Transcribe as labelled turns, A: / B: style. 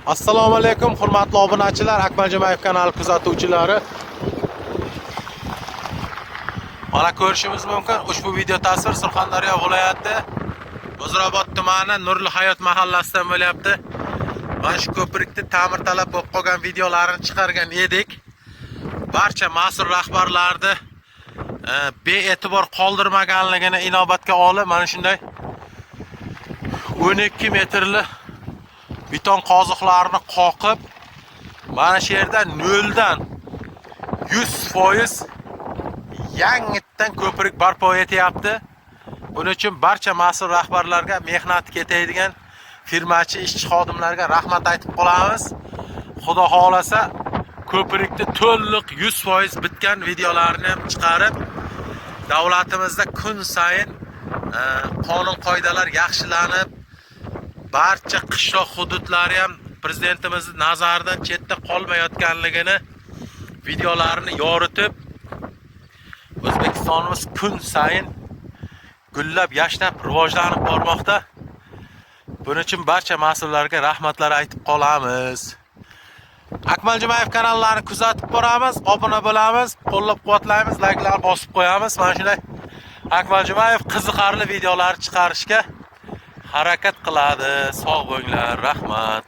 A: Assalomu alaykum, hurmatli obunachilar, Akmal Jumayev kanali kuzatuvchilari. Mana ko'rishimiz mumkin, ushbu video tasvir Surxondaryo viloyati Muzrabot tumani Nurli hayot mahallasidan bo'lyapti. Mana shu ko'prikni ta'mirtalab bo'lib qolgan videolarini chiqargan edik. Barcha mas'ul rahbarlarni bee'tibor qoldirmaganligini inobatga olib, mana shunday 12 metrli beton qoziqlarni qoqib, mana shu yerda 0 dan 100% yangitdan ko'prik barpo etyapti. Buning uchun barcha mas'ul rahbarlarga, mehnat ketadigan firmachi, ishchi xodimlarga rahmat aytib qolamiz. Xudo xolasa ko'prikni to'liq 100% bitgan videolarini ham chiqarib, davlatimizda kun sayin qonun qoidalar yaxshilanib, barcha qishloq hududlari ham prezidentimizning nazaridan chetda qolmayotganligini videolarini yoritib, O'zbekistonimiz kun sayin gullab, yashnab, rivojlanib bormoqda. Buning uchun barcha mas'ullarga rahmatlar aytib qolamiz. Akmal Jumayev kanallarini kuzatib boramiz, obuna bo'lamiz, qo'llab-quvvatlaymiz, layklar bosib qo'yamiz. Mana shunday Akmal Jumayev qiziqarli videolar chiqarishga harakat qiladi. Sog' bo'linglar, rahmat.